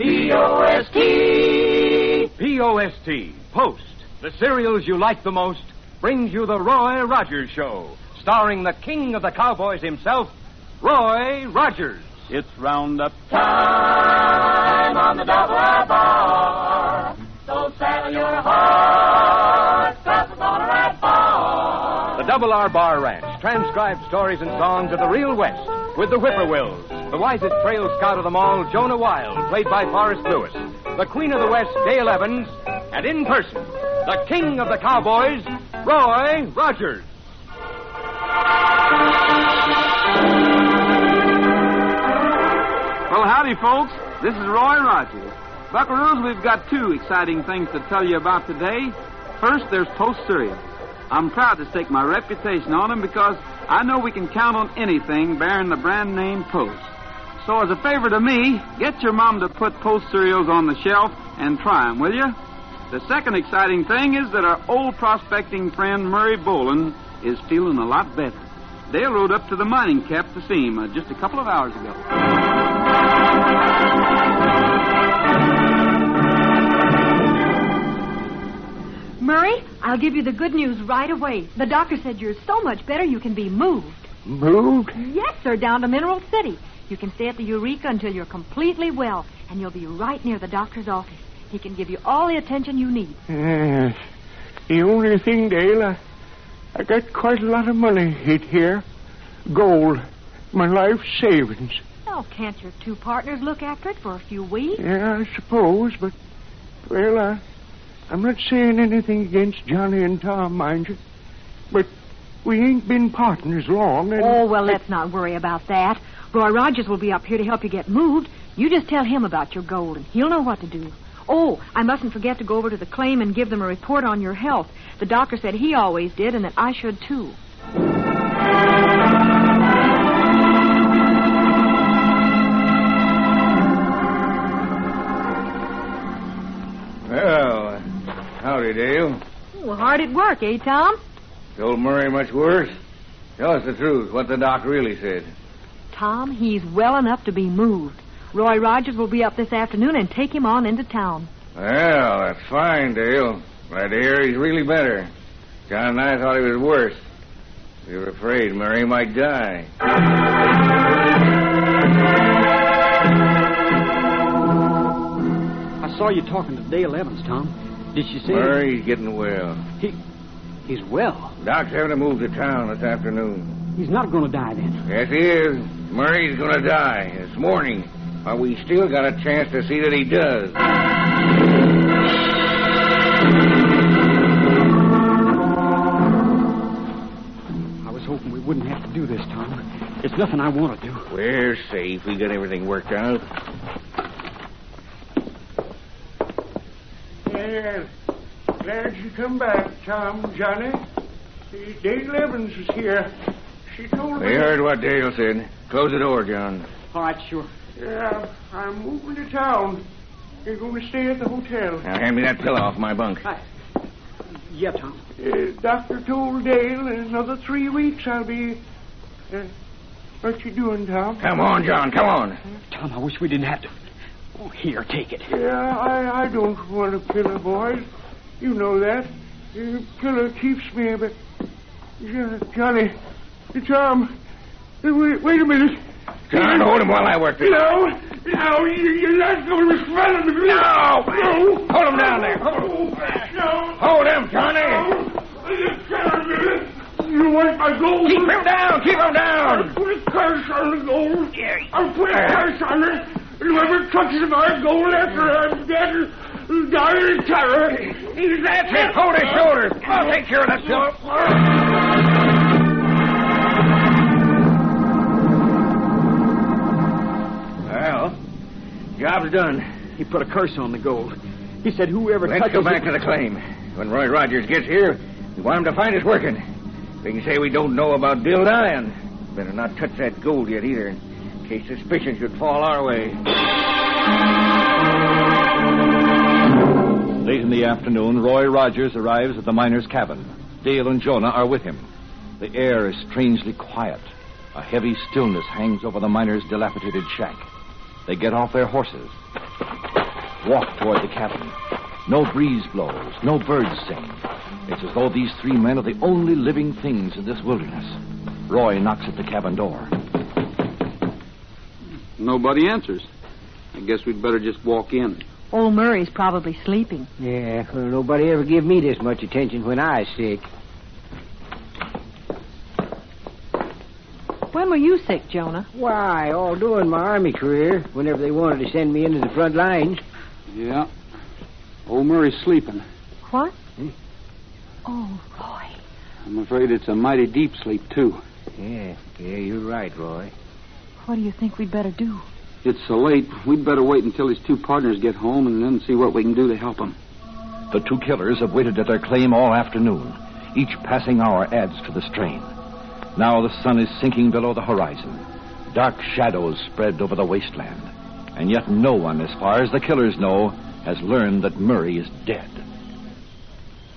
P-O-S-T. P-O-S-T, Post. The cereals you like the most brings you the Roy Rogers Show, starring the king of the cowboys himself, Roy Rogers. It's roundup Time on the double R bar. So saddle your horse, 'cause it's on a right bar. The Double R Bar Ranch transcribed stories and songs of the real West with the Whippoorwills, the wisest trail scout of them all, Jonah Wild, played by Forrest Lewis, the Queen of the West, Dale Evans, and in person, the king of the cowboys, Roy Rogers. Well, howdy, folks. This is Roy Rogers. Buckaroos, we've got two exciting things to tell you about today. First, there's Post cereal. I'm proud to stake my reputation on them because I know we can count on anything bearing the brand name Post. So as a favor to me, get your mom to put Post cereals on the shelf and try them, will you? The second exciting thing is that our old prospecting friend Murray Boland is feeling a lot better. Dale rode up to the mining camp to see him just a couple of hours ago. Murray, I'll give you the good news right away. The doctor said you're so much better you can be moved. Moved? Yes, sir, down to Mineral City. You can stay at the Eureka until you're completely well, and you'll be right near the doctor's office. He can give you all the attention you need. Yes. The only thing, Dale, I got quite a lot of money hid here. Gold. My life savings. Oh, can't your two partners look after it for a few weeks? Yeah, I suppose, but, well, I'm not saying anything against Johnny and Tom, mind you. But we ain't been partners long, and... Oh, well, let's not worry about that. Roy Rogers will be up here to help you get moved. You just tell him about your gold, and he'll know what to do. Oh, I mustn't forget to go over to the claim and give them a report on your health. The doctor said he always did, and that I should, too. Well, howdy, Dale. Well, hard at work, eh, Tom? Told Murray much worse? Tell us the truth, what the doc really said. Tom, he's well enough to be moved. Roy Rogers will be up this afternoon and take him on into town. Well, that's fine, Dale. Glad to hear he's really better. John and I thought he was worse. We were afraid Murray might die. I saw you talking to Dale Evans, Tom. Did she say... Murray's getting well. He's well. Doc's having to move to town this afternoon. He's not going to die, then. Yes, he is. Murray's going to die this morning. But we still got a chance to see that he does. I was hoping we wouldn't have to do this, Tom. It's nothing I want to do. We're safe. We got everything worked out. Yeah, glad you come back, Tom, Johnny. Dale Evans is here. She told me... We heard what Dale said. Close the door, John. All right, sure. Yeah, I'm moving to town. You're going to stay at the hotel. Now, hand me that pillow off my bunk. Yeah, Tom. Doctor told Dale in another 3 weeks I'll be... what you doing, Tom? Come on, John, come on. Tom, I wish we didn't have to... Oh, here, take it. Yeah, I don't want a pillow, boys. You know that. The pillow keeps me a bit... Johnny, Tom, wait a minute. John, hold him while I work this. No, you're not going to swallow me. No! Hold him down there. No. Hold him, Johnny. You want my gold? Keep him down, keep him down. I'll put a curse on the gold. I'll put a curse on it. Whoever touches my gold after I'm dead will die in terror. That's it. Hold his shoulders. I'll take care of that pillow. Well, job's done. He put a curse on the gold. He said whoever Let's touches go back it... to the claim. When Roy Rogers gets here, we want him to find us working. We can say we don't know about Bill dying. Better not touch that gold yet either, in case suspicion should fall our way. Late in the afternoon, Roy Rogers arrives at the miner's cabin. Dale and Jonah are with him. The air is strangely quiet. A heavy stillness hangs over the miner's dilapidated shack. They get off their horses. walk toward the cabin. No breeze blows, no birds sing. It's as though these three men are the only living things in this wilderness. Roy knocks at the cabin door. Nobody answers. I guess we'd better just walk in. Old Murray's probably sleeping. Yeah, well, nobody ever give me this much attention when I was sick. When were you sick, Jonah? Why, all during my Army career, whenever they wanted to send me into the front lines. Yeah. Old Murray's sleeping. What? Oh, Roy. I'm afraid it's a mighty deep sleep, too. Yeah, you're right, Roy. What do you think we'd better do? It's so late, we'd better wait until his two partners get home and then see what we can do to help him. The two killers have waited at their claim all afternoon. Each passing hour adds to the strain. Now the sun is sinking below the horizon. Dark shadows spread over the wasteland. And yet no one, as far as the killers know, has learned that Murray is dead.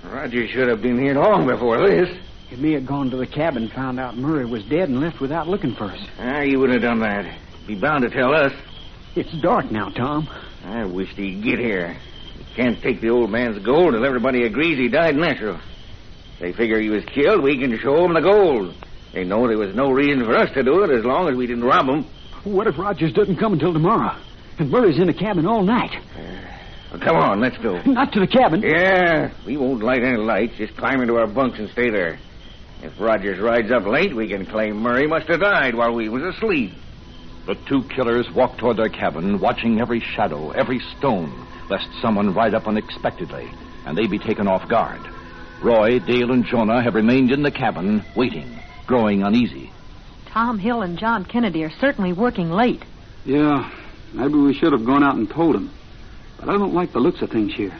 Roger should have been here long before this. He may have gone to the cabin and found out Murray was dead and left without looking for us. He wouldn't have done that. He'd be bound to tell us. It's dark now, Tom. I wished he'd get here. We can't take the old man's gold till everybody agrees he died natural. They figure he was killed, we can show them the gold. They know there was no reason for us to do it as long as we didn't rob him. What if Rogers doesn't come until tomorrow? And Murray's in the cabin all night. Well, come on, let's go. Not to the cabin. Yeah, we won't light any lights. Just climb into our bunks and stay there. If Rogers rides up late, we can claim Murray must have died while we was asleep. The two killers walk toward their cabin, watching every shadow, every stone, lest someone ride up unexpectedly, and they be taken off guard. Roy, Dale, and Jonah have remained in the cabin, waiting, growing uneasy. Tom Hill and John Kennedy are certainly working late. Yeah, maybe we should have gone out and told him. But I don't like the looks of things here.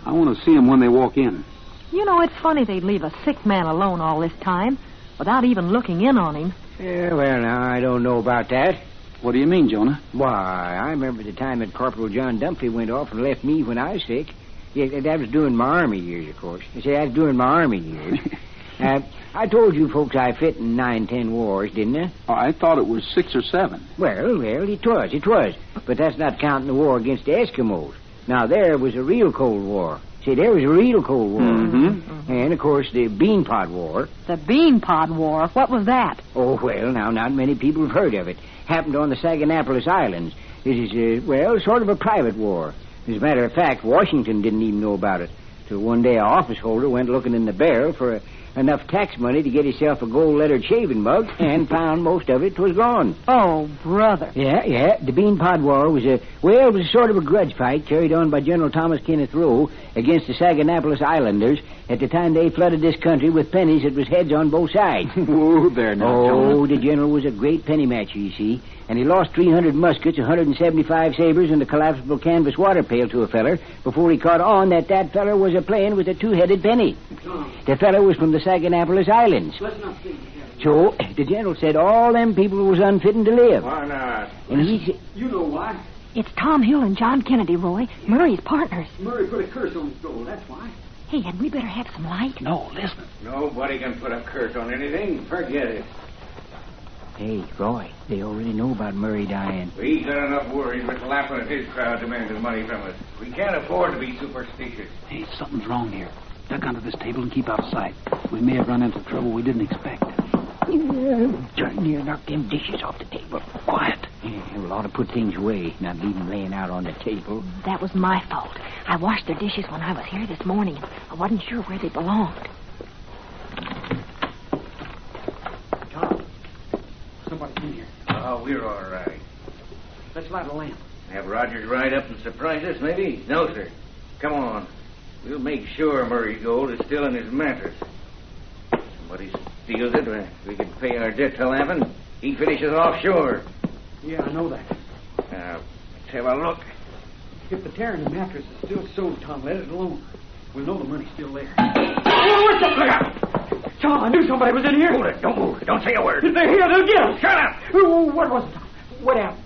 I want to see them when they walk in. You know, it's funny they'd leave a sick man alone all this time without even looking in on him. Yeah, well, now, I don't know about that. What do you mean, Jonah? Why, I remember the time that Corporal John Dumphy went off and left me when I was sick. Yeah, that was during my Army years, of course. I say that was during my Army years. I told you folks I fit in 9-10 wars, didn't I? Oh, I thought it was 6 or 7. Well, it was. But that's not counting the war against the Eskimos. Now, there was a real Cold War. See, there was a real Cold War. Mm-hmm. And, of course, the Bean Pod War. The Bean Pod War? What was that? Oh, well, now, not many people have heard of it. Happened on the Saginapolis Islands. It is, sort of a private war. As a matter of fact, Washington didn't even know about it. Till one day an office holder went looking in the barrel for enough tax money to get himself a gold-lettered shaving mug and found most of it was gone. Oh, brother. Yeah. The Bean Pod War was it was sort of a grudge fight carried on by General Thomas Kenneth Rowe against the Saginapolis Islanders at the time they flooded this country with pennies that was heads on both sides. Whoa there now, Jonah. The general was a great penny matcher, you see. And he lost 300 muskets, 175 sabers, and a collapsible canvas water pail to a feller before he caught on that feller was a-playing with a two-headed penny. The feller was from the Saginapolis Islands. So the general said all them people was unfitting to live. Why not? And he said... You know why. It's Tom Hill and John Kennedy, Roy. Murray's partners. Murray put a curse on his gold, that's why. Hey, had we better have some light? No, listen. Nobody can put a curse on anything. Forget it. Hey, Roy, they already know about Murray dying. We got enough worries with Lappin and his crowd demanding money from us. We can't afford to be superstitious. Hey, something's wrong here. Duck under this table and keep out of sight. We may have run into trouble we didn't expect. Turn near and knock them dishes off the table. Quiet. Yeah, we'll ought to put things away, not leave them laying out on the table. That was my fault. I washed their dishes when I was here this morning. I wasn't sure where they belonged. Tom, somebody's in here. Oh, we're all right. Let's light a lamp. Have Rogers ride up and surprise us, maybe? No, sir. Come on. We'll make sure Murray's gold is still in his mattress. Somebody steals it, we can pay our debt to Lappin. He finishes offshore. Yeah, I know that. Let's have a look. If the tear in the mattress is still sewed, Tom, let it alone. We'll know the money's still there. Oh, what's up? Look out! Tom, I knew somebody was in here. Hold it. Don't move. Don't say a word. If they're here, they'll get us. Shut up! Oh, what was it, Tom? What happened?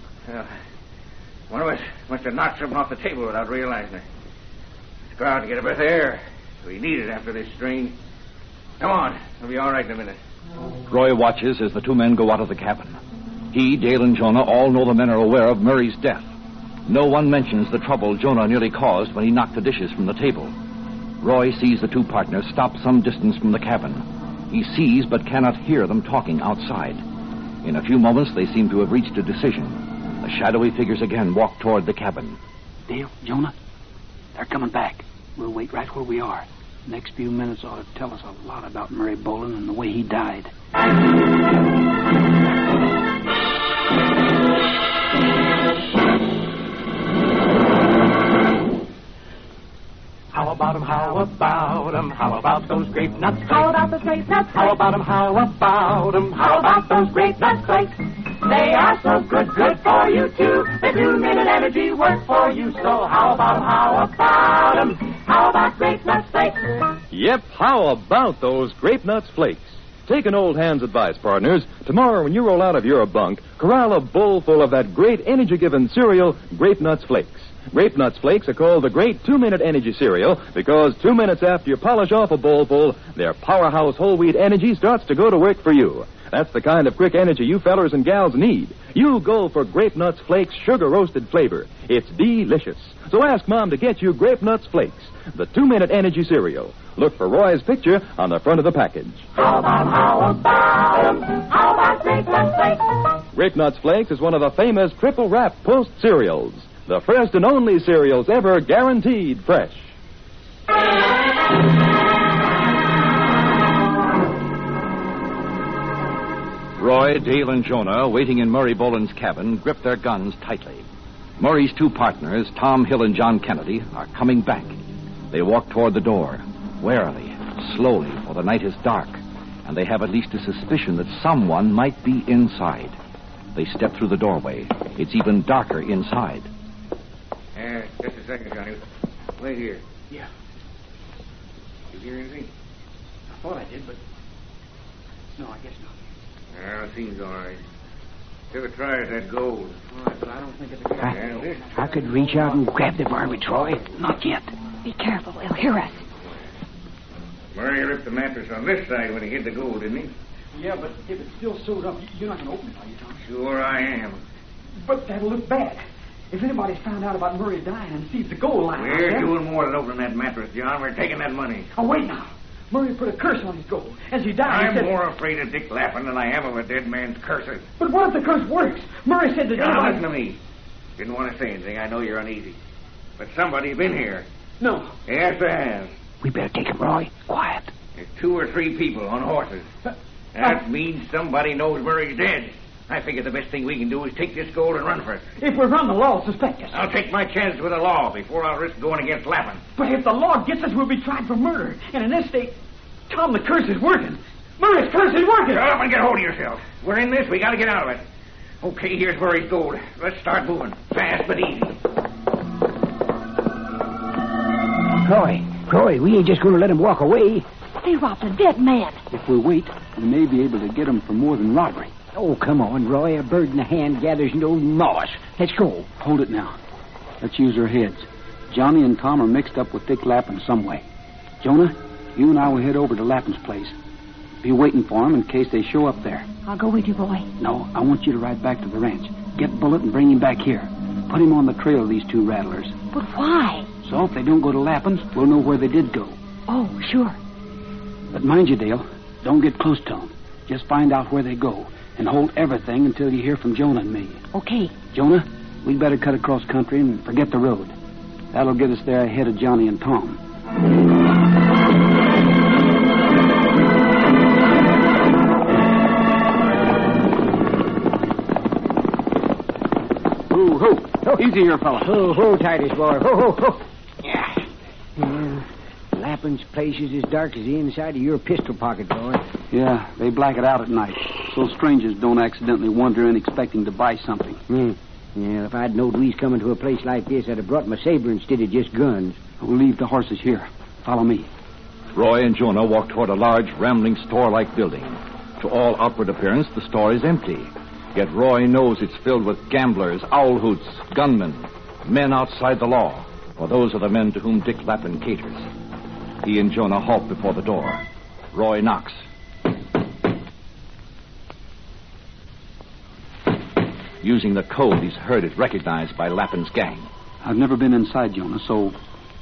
One of us must have knocked something off the table without realizing it. Let's go out and get a breath of air. We need it after this strain. Come on. We'll be all right in a minute. Roy watches as the two men go out of the cabin. He, Dale, and Jonah all know the men are aware of Murray's death. No one mentions the trouble Jonah nearly caused when he knocked the dishes from the table. Roy sees the two partners stop some distance from the cabin. He sees but cannot hear them talking outside. In a few moments, they seem to have reached a decision. The shadowy figures again walk toward the cabin. Dale, Jonah, they're coming back. We'll wait right where we are. The next few minutes ought to tell us a lot about Murray Bolin and the way he died. How about 'em, how about 'em, how about those grape nuts? How about those grape nuts? How about 'em, how about 'em, how about those grape nuts flakes? They are so good, good for you too. They 2-minute energy work for you. So how about 'em, how about 'em, how about grape nuts flakes? Yep, how about those grape nuts flakes? Take an old hand's advice, partners. Tomorrow when you roll out of your bunk, corral a bowl full of that great energy-giving cereal, Grape Nuts Flakes. Grape Nuts Flakes are called the Great 2-Minute Energy Cereal because 2 minutes after you polish off a bowlful, their powerhouse whole wheat energy starts to go to work for you. That's the kind of quick energy you fellers and gals need. You go for Grape Nuts Flakes sugar-roasted flavor. It's delicious. So ask Mom to get you Grape Nuts Flakes, the 2-minute energy cereal. Look for Roy's picture on the front of the package. How about Grape Nuts Flakes? Grape Nuts Flakes is one of the famous Triple Wrap Post cereals. The first and only cereals ever guaranteed fresh. Roy, Dale, and Jonah, waiting in Murray Bolin's cabin, grip their guns tightly. Murray's two partners, Tom Hill and John Kennedy, are coming back. They walk toward the door, warily, slowly, for the night is dark, and they have at least a suspicion that someone might be inside. They step through the doorway. It's even darker inside. Just a second, Johnny. Wait here. Yeah, You hear anything? I thought I did, but... No, I guess not. It seems all right. Ever try that gold? All right, but I don't think it's a good idea. I could reach out and grab the varmint, Roy. Not yet. Be careful. They'll hear us. Murray ripped the mattress on this side when he hid the gold, didn't he? Yeah, but if it's still sewed up, you're not going to open it, are you, Tom? Sure I am. But that'll look bad. If anybody's found out about Murray dying and sees the gold lying out We're there... doing more than opening that mattress, John. We're taking that money. Oh, wait now. Murray put a curse on his gold. As he died, I'm he said... more afraid of Dick Lappin than I am of a dead man's curses. But what if the curse works? Murray said that... John, listen to me. Didn't want to say anything. I know you're uneasy. But somebody's been here. No. Yes, there has. We better take him, Roy. Quiet. There's 2 or 3 people on horses. That means somebody knows Murray's dead. I figure the best thing we can do is take this gold and run for it. If we run, the law will suspect us. I'll take my chance with the law before I'll risk going against Lappin. But if the law gets us, we'll be tried for murder. And in this state, Tom, the curse is working. Murray's curse is working. Shut up and get hold of yourself. We're in this. We got to get out of it. Okay, here's Murray's gold. Let's start moving. Fast but easy. Roy, we ain't just going to let him walk away. They robbed a dead man. If we wait, we may be able to get him for more than robbery. Oh, come on, Roy. A bird in the hand gathers no moss. Let's go. Hold it now. Let's use our heads. Johnny and Tom are mixed up with Dick Lappin some way. Jonah, you and I will head over to Lappin's place. Be waiting for him in case they show up there. I'll go with you, boy. No, I want you to ride back to the ranch. Get Bullet and bring him back here. Put him on the trail of these 2 rattlers. But why? So if they don't go to Lappin's, we'll know where they did go. Oh, sure. But mind you, Dale, don't get close to them. Just find out where they go and hold everything until you hear from Jonah and me. Okay. Jonah, we'd better cut across country and forget the road. That'll get us there ahead of Johnny and Tom. Ho. Easy here, fella. Ho, Titus, boy. Ho. Yeah. Lappin's place is as dark as the inside of your pistol pocket, boy. Yeah, they black it out at night, so strangers don't accidentally wander in expecting to buy something. Yeah, if I'd known we was coming to a place like this, I'd have brought my saber instead of just guns. We'll leave the horses here. Follow me. Roy and Jonah walk toward a large, rambling store-like building. To all outward appearance, the store is empty. Yet Roy knows it's filled with gamblers, owl hoots, gunmen, men outside the law, for those are the men to whom Dick Lappin caters. He and Jonah halt before the door. Roy knocks. Using the code, he's heard it recognized by Lappin's gang. I've never been inside, Jonah, so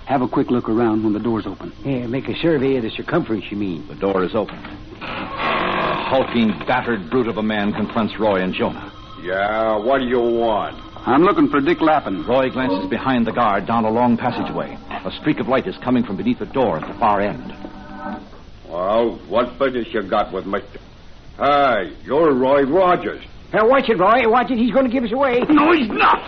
have a quick look around when the door's open. Yeah, make a survey of the circumference, you mean. The door is open. A hulking, battered brute of a man confronts Roy and Jonah. Yeah, what do you want? I'm looking for Dick Lappin. Roy glances behind the guard down a long passageway. A streak of light is coming from beneath the door at the far end. Well, what business you got with Mr. Hey, you're Roy Rogers. Watch it, Roy. Watch it. He's going to give us away. No, he's not.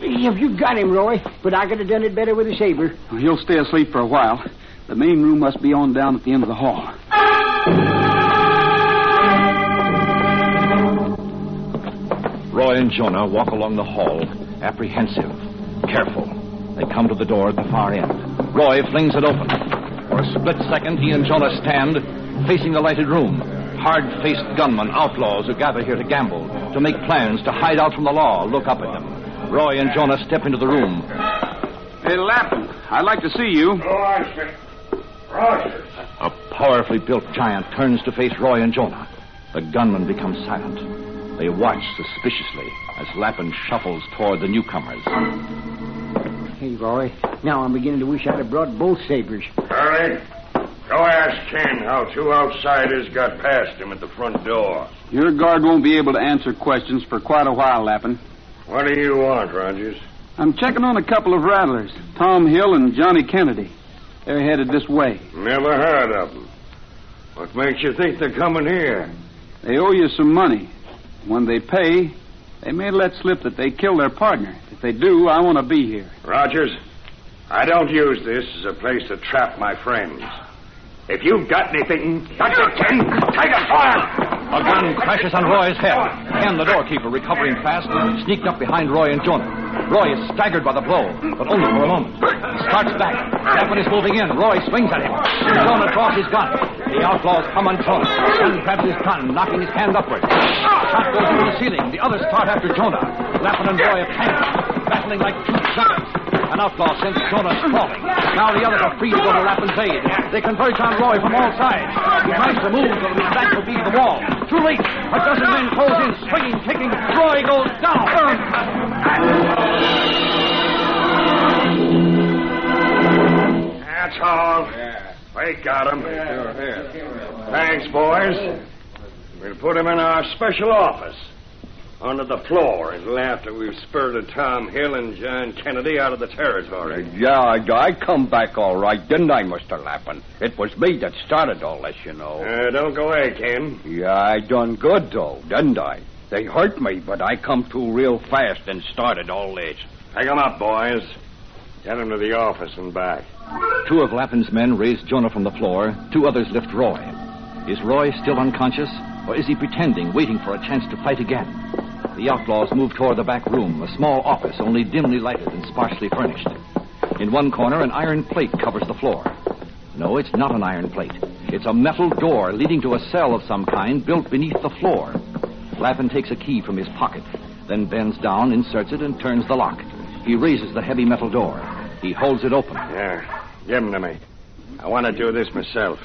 You got him, Roy. But I could have done it better with a saber. Well, he'll stay asleep for a while. The main room must be on down at the end of the hall. Roy and Jonah walk along the hall, apprehensive, careful. They come to the door at the far end. Roy flings it open. For a split second, he and Jonah stand facing the lighted room. Hard-faced gunmen, outlaws who gather here to gamble, to make plans, to hide out from the law, look up at them. Roy and Jonah step into the room. Hey, Lappin, I'd like to see you. Rogers. A powerfully built giant turns to face Roy and Jonah. The gunmen become silent. They watch suspiciously as Lappin shuffles toward the newcomers. Hey, Roy. Now I'm beginning to wish I'd have brought both sabers. Hurry. Go ask Ken how two outsiders got past him at the front door. Your guard won't be able to answer questions for quite a while, Lappin. What do you want, Rogers? I'm checking on a couple of rattlers, Tom Hill and Johnny Kennedy. They're headed this way. Never heard of them. What makes you think they're coming here? They owe you some money. When they pay, they may let slip that they killed their partner. If they do, I want to be here. Rogers, I don't use this as a place to trap my friends. If you've got anything, got your Ken, take it fire! A gun crashes on Roy's head. Ken, the doorkeeper, recovering fast, sneaked up behind Roy and Jonah. Roy is staggered by the blow, but only for a moment. He starts back. Lappin is moving in. Roy swings at him. Jonah draws his gun. The outlaws come on Jonah. Ken grabs his gun, knocking his hand upward. Shot goes into the ceiling. The others start after Jonah. Lappin and Roy are tangled, battling like two giants. An outlaw sends Jonah sprawling. Now the others are free to go to Lappin's aid. They converge on Roy from all sides. He tries to move, but his back will be to the wall. Too late. A dozen men close in, swinging, kicking. Roy goes down. That's all. We got him. Thanks, boys. We'll put him in our special office. Under the floor until after we've spurted Tom Hill and John Kennedy out of the territory. Yeah, I come back all right, didn't I, Mr. Lappin? It was me that started all this, you know. Don't go away, Ken. Yeah, I done good, though, didn't I? They hurt me, but I come to real fast and started all this. Pick him up, boys. Get him to the office and back. Two of Lappin's men raise Jonah from the floor. Two others lift Roy. Is Roy still unconscious, or is he pretending, waiting for a chance to fight again? The outlaws move toward the back room, a small office only dimly lighted and sparsely furnished. In one corner, an iron plate covers the floor. No, it's not an iron plate. It's a metal door leading to a cell of some kind built beneath the floor. Lappin takes a key from his pocket, then bends down, inserts it, and turns the lock. He raises the heavy metal door. He holds it open. Yeah, give him to me. I want to do this myself.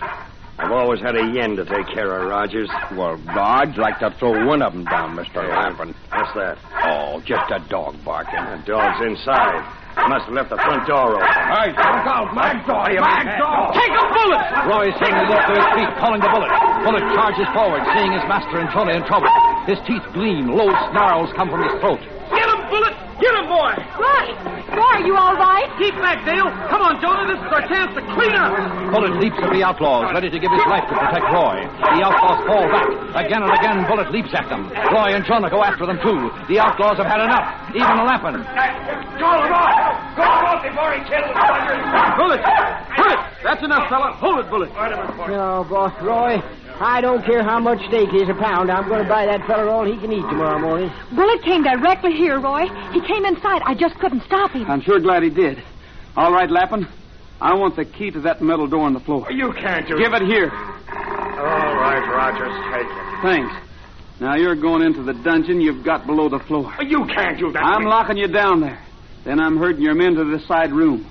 I've always had a yen to take care of, Rogers. Well, I'd like to throw one of them down, Mr. Lappin. What's that? Oh, just a dog barking. The dog's inside. He must have left the front door open. Hey, look out, Mad Dog! Mad Dog! Take a bullet! Roy suddenly leaps to his feet, calling the bullet. Bullet charges forward, seeing his master and Jonah in trouble. His teeth gleam. Low snarls come from his throat. Get him, Bullet! Get him, boy! Roy! Roy, are you all right? Keep back, Dale! Come on, Jonah, this is our chance to clean up! Bullet leaps at the outlaws, ready to give his life to protect Roy. The outlaws fall back. Again and again, Bullet leaps at them. Roy and Jonah go after them, too. The outlaws have had enough. Even Lappin. Call him off! Call him off before he kills us! Bullet! Bullet! That's enough, fella. Hold it, Bullet. No, boss, Roy. I don't care how much steak is a pound. I'm going to buy that fella all he can eat tomorrow morning. Bullet came directly here, Roy. He came inside. I just couldn't stop him. I'm sure glad he did. All right, Lappin. I want the key to that metal door on the floor. You can't do Give it here. All right, Rogers, take it. Thanks. Now you're going into the dungeon you've got below the floor. You can't do that. I'm locking you down there. Then I'm herding your men to the side room.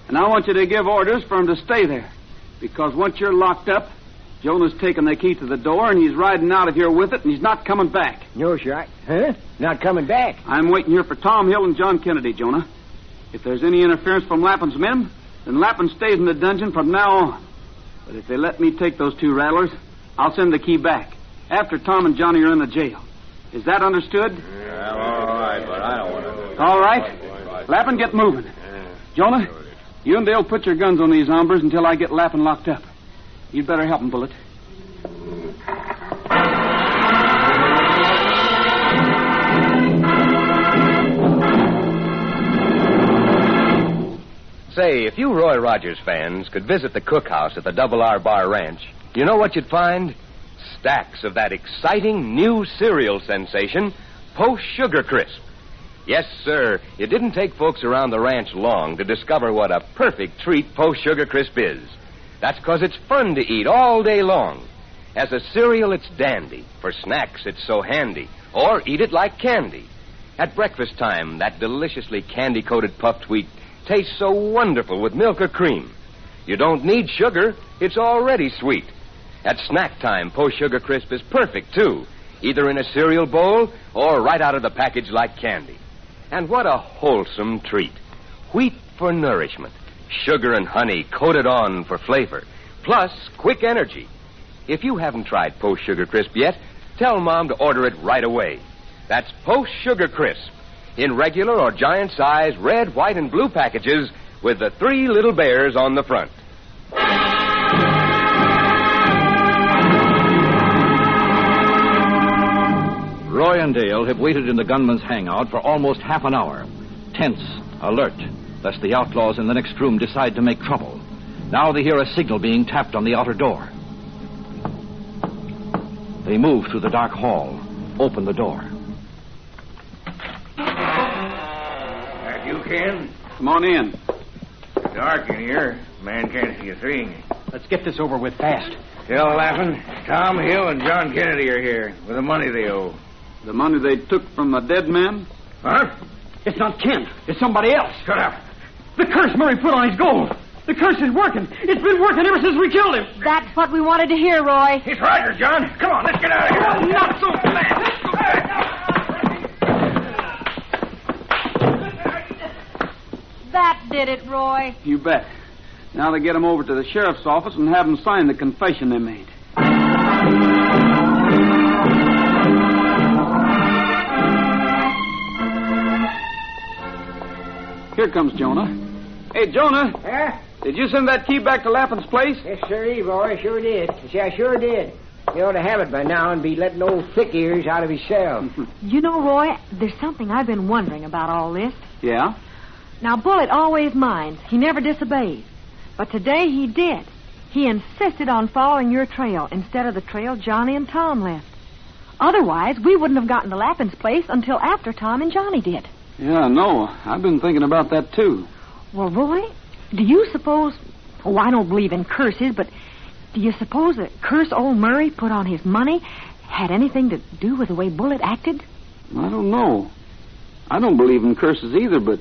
And I want you to give orders for them to stay there. Because once you're locked up, Jonah's taken the key to the door, and he's riding out of here with it, and he's not coming back. No, sir. Huh? Not coming back? I'm waiting here for Tom Hill and John Kennedy, Jonah. If there's any interference from Lappin's men, then Lappin stays in the dungeon from now on. But if they let me take those two rattlers, I'll send the key back after Tom and Johnny are in the jail. Is that understood? Yeah, all right, but I don't want to. All right. Lappin, get moving. Jonah, you and Dale put your guns on these hombres until I get Lappin locked up. You'd better help him, Bullet. Say, if you Roy Rogers fans could visit the cookhouse at the Double R Bar Ranch, you know what you'd find? Stacks of that exciting new cereal sensation, Post Sugar Crisp. Yes, sir, it didn't take folks around the ranch long to discover what a perfect treat Post Sugar Crisp is. That's because it's fun to eat all day long. As a cereal, it's dandy. For snacks, it's so handy. Or eat it like candy. At breakfast time, that deliciously candy-coated puffed wheat tastes so wonderful with milk or cream. You don't need sugar. It's already sweet. At snack time, Post Sugar Crisp is perfect, too. Either in a cereal bowl or right out of the package like candy. And what a wholesome treat. Wheat for nourishment. Sugar and honey coated on for flavor. Plus, quick energy. If you haven't tried Post Sugar Crisp yet, tell Mom to order it right away. That's Post Sugar Crisp. In regular or giant size red, white, and blue packages with the 3 little bears on the front. Roy and Dale have waited in the gunman's hangout for almost half an hour. Tense, alert, lest the outlaws in the next room decide to make trouble. Now they hear a signal being tapped on the outer door. They move through the dark hall, open the door. That you, Ken? Come on in. It's dark in here. Man can't see a thing. Let's get this over with fast. Tell Lappin, Tom Hill and John Kennedy are here with the money they owe. The money they took from the dead man? Huh? It's not Ken. It's somebody else. Shut up. The curse Murray put on his gold. The curse is working. It's been working ever since we killed him. That's what we wanted to hear, Roy. It's Roger, John. Come on, let's get out of here. Not so fast. That did it, Roy. You bet. Now they get him over to the sheriff's office and have him sign the confession they made. Here comes Jonah. Hey, Jonah. Huh? Did you send that key back to Lappin's place? Yes, sir, Roy. Sure did. See, I sure did. He ought to have it by now and be letting old thick ears out of his cell. You know, Roy, there's something I've been wondering about all this. Yeah? Now, Bullet always minds. He never disobeys. But today he did. He insisted on following your trail instead of the trail Johnny and Tom left. Otherwise, we wouldn't have gotten to Lappin's place until after Tom and Johnny did. Yeah, no. I've been thinking about that, too. Well, Roy, do you suppose... Oh, I don't believe in curses, but do you suppose the curse old Murray put on his money had anything to do with the way Bullet acted? I don't know. I don't believe in curses either, but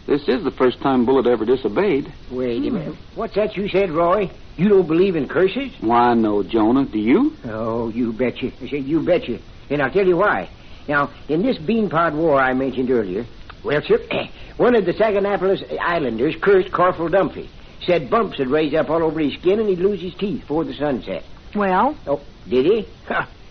this is the first time Bullet ever disobeyed. Wait a minute. What's that you said, Roy? You don't believe in curses? Why, no, Jonah. Do you? Oh, you betcha. I said you betcha. And I'll tell you why. Now, in this Beanpot War I mentioned earlier, well, sir, one of the Saganapolis Islanders cursed Corporal Dunphy. Said bumps would raise up all over his skin and he'd lose his teeth before the sun set. Well? Oh, did he?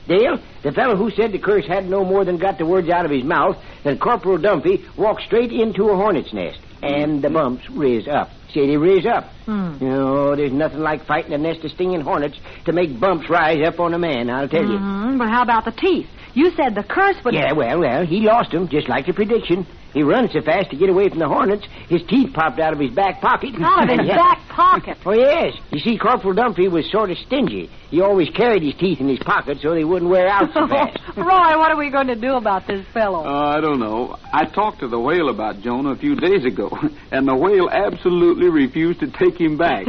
Dale, the fellow who said the curse hadn't no more than got the words out of his mouth than Corporal Dunphy walked straight into a hornet's nest. And the bumps riz up. Say they riz up. You know, there's nothing like fighting a nest of stinging hornets to make bumps rise up on a man, I'll tell you. But how about the teeth? You said the curse would... Yeah, well, he lost them, just like the prediction. He run so fast to get away from the hornets, his teeth popped out of his back pocket. Out of his back pocket? Oh, yes. You see, Corporal Dunphy was sort of stingy. He always carried his teeth in his pocket so they wouldn't wear out so fast. Roy, what are we going to do about this fellow? I don't know. I talked to the whale about Jonah a few days ago, and the whale absolutely refused to take him back.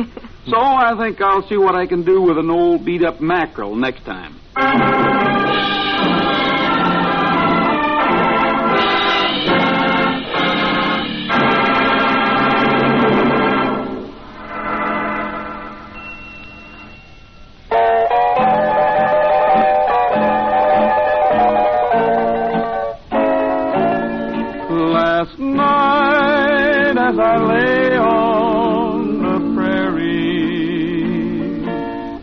So I think I'll see what I can do with an old beat-up mackerel next time. I lay on the prairie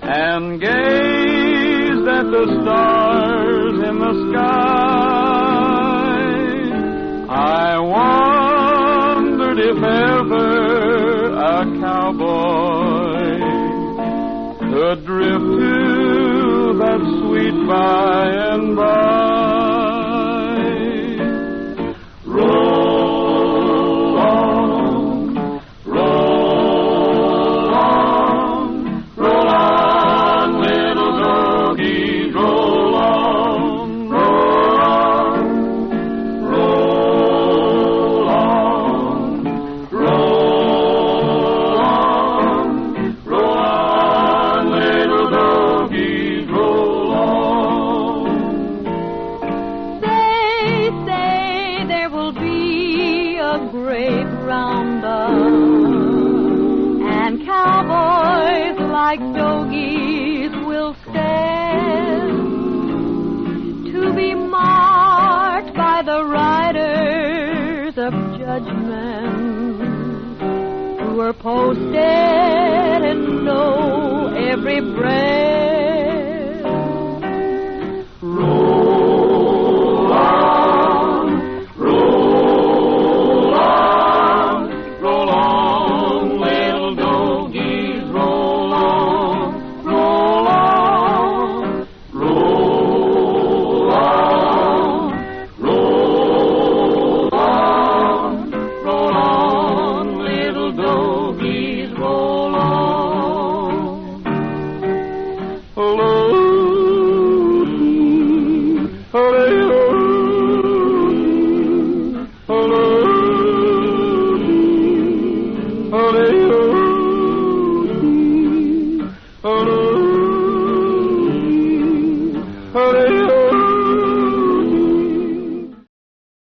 and gazed at the stars in the sky, I wondered if ever a cowboy could drift to that sweet by and by. Roll on, roll on, roll on, little doggies, roll on, roll on, roll on, roll on, roll on, little doggies, roll on. They say there will be a great roundup, and cowboys like doggies will stand to be marked by the riders of judgment who are posted and know every breath